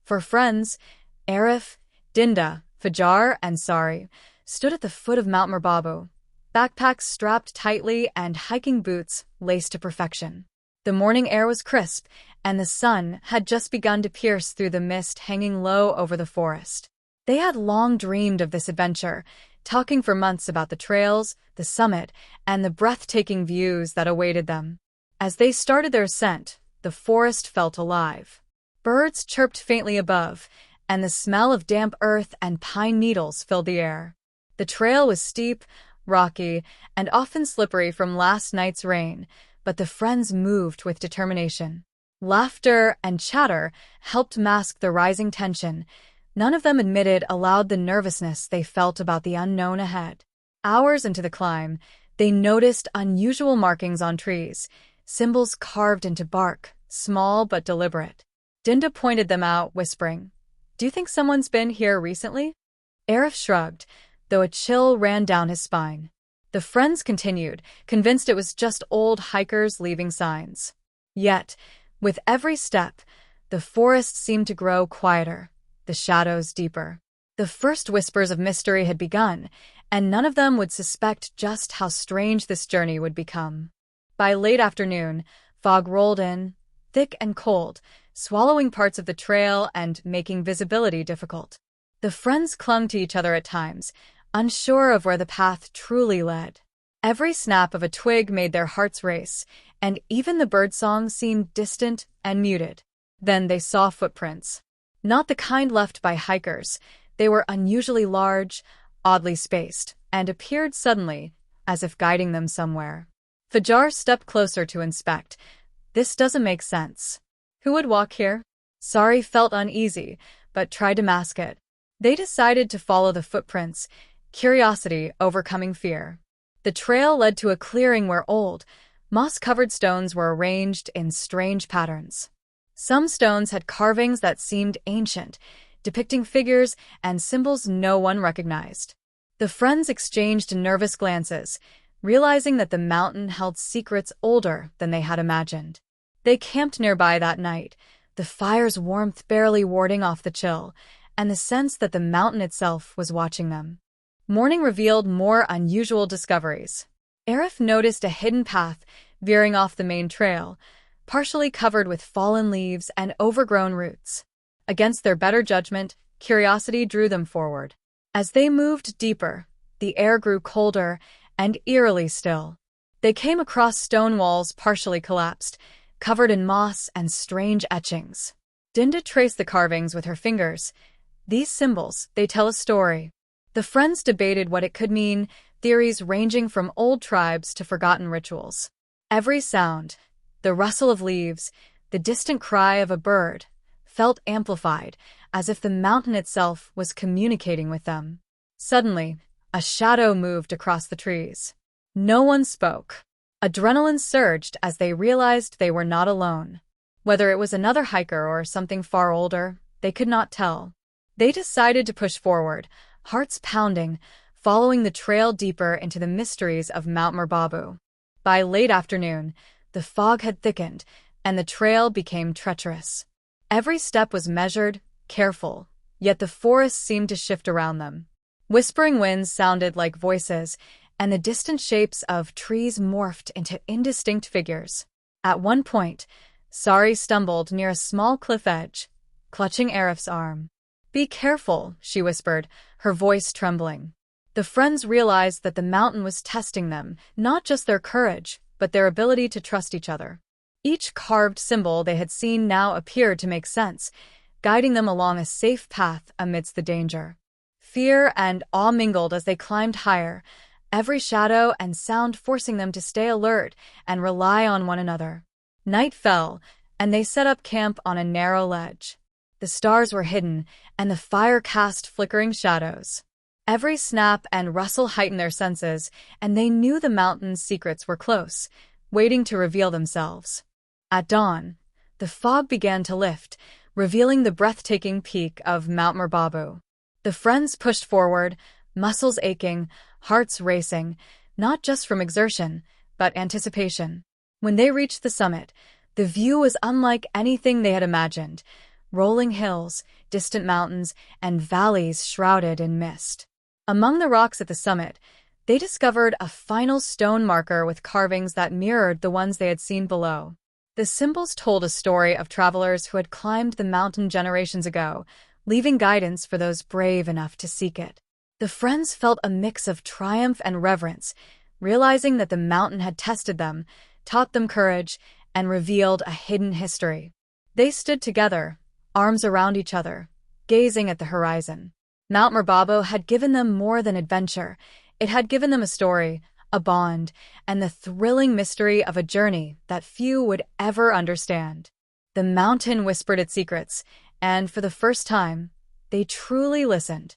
For friends, Arif, Dinda, Fajar, and Sari stood at the foot of Mount Merbabu, backpacks strapped tightly and hiking boots laced to perfection. The morning air was crisp, and the sun had just begun to pierce through the mist hanging low over the forest. They had long dreamed of this adventure, talking for months about the trails, the summit, and the breathtaking views that awaited them. As they started their ascent, the forest felt alive. Birds chirped faintly above, and the smell of damp earth and pine needles filled the air. The trail was steep, rocky, and often slippery from last night's rain, but the friends moved with determination. Laughter and chatter helped mask the rising tension. None of them admitted aloud the nervousness they felt about the unknown ahead. Hours into the climb, they noticed unusual markings on trees, symbols carved into bark, small but deliberate. Dinda pointed them out, whispering, "Do you think someone's been here recently?" Arif shrugged, though a chill ran down his spine. The friends continued, convinced it was just old hikers leaving signs. Yet, with every step, the forest seemed to grow quieter, the shadows deeper. The first whispers of mystery had begun, and none of them would suspect just how strange this journey would become. By late afternoon, fog rolled in, thick and cold, swallowing parts of the trail and making visibility difficult. The friends clung to each other at times, unsure of where the path truly led. Every snap of a twig made their hearts race, and even the birdsong seemed distant and muted. Then they saw footprints. Not the kind left by hikers. They were unusually large, oddly spaced, and appeared suddenly, as if guiding them somewhere. Fajar stepped closer to inspect. "This doesn't make sense. Who would walk here?" Sari felt uneasy, but tried to mask it. They decided to follow the footprints, curiosity overcoming fear. The trail led to a clearing where old, moss-covered stones were arranged in strange patterns. Some stones had carvings that seemed ancient, depicting figures and symbols no one recognized. The friends exchanged nervous glances, realizing that the mountain held secrets older than they had imagined. They camped nearby that night, the fire's warmth barely warding off the chill, and the sense that the mountain itself was watching them. Morning revealed more unusual discoveries. Arif noticed a hidden path veering off the main trail, partially covered with fallen leaves and overgrown roots. Against their better judgment, curiosity drew them forward. As they moved deeper, the air grew colder and eerily still. They came across stone walls partially collapsed, covered in moss and strange etchings. Dinda traced the carvings with her fingers. "These symbols, they tell a story." The friends debated what it could mean, theories ranging from old tribes to forgotten rituals. Every sound, the rustle of leaves, the distant cry of a bird, felt amplified, as if the mountain itself was communicating with them. Suddenly, a shadow moved across the trees. No one spoke. Adrenaline surged as they realized they were not alone. Whether it was another hiker or something far older, they could not tell. They decided to push forward, hearts pounding, following the trail deeper into the mysteries of Mount Merbabu. By late afternoon, the fog had thickened, and the trail became treacherous. Every step was measured, careful, yet the forest seemed to shift around them. Whispering winds sounded like voices, and the distant shapes of trees morphed into indistinct figures. At one point, Sari stumbled near a small cliff edge, clutching Arif's arm. "Be careful," she whispered, her voice trembling. The friends realized that the mountain was testing them, not just their courage, but their ability to trust each other. Each carved symbol they had seen now appeared to make sense, guiding them along a safe path amidst the danger. Fear and awe mingled as they climbed higher, every shadow and sound forcing them to stay alert and rely on one another. Night fell, and they set up camp on a narrow ledge. The stars were hidden, and the fire cast flickering shadows. Every snap and rustle heightened their senses, and they knew the mountain's secrets were close, waiting to reveal themselves. At dawn, the fog began to lift, revealing the breathtaking peak of Mount Merbabu. The friends pushed forward, muscles aching, hearts racing, not just from exertion, but anticipation. When they reached the summit, the view was unlike anything they had imagined. rolling hills, distant mountains, and valleys shrouded in mist. Among the rocks at the summit, they discovered a final stone marker with carvings that mirrored the ones they had seen below. The symbols told a story of travelers who had climbed the mountain generations ago, leaving guidance for those brave enough to seek it. The friends felt a mix of triumph and reverence, realizing that the mountain had tested them, taught them courage, and revealed a hidden history. They stood together, arms around each other, gazing at the horizon. Mount Merbabu had given them more than adventure. It had given them a story, a bond, and the thrilling mystery of a journey that few would ever understand. The mountain whispered its secrets, and for the first time, they truly listened.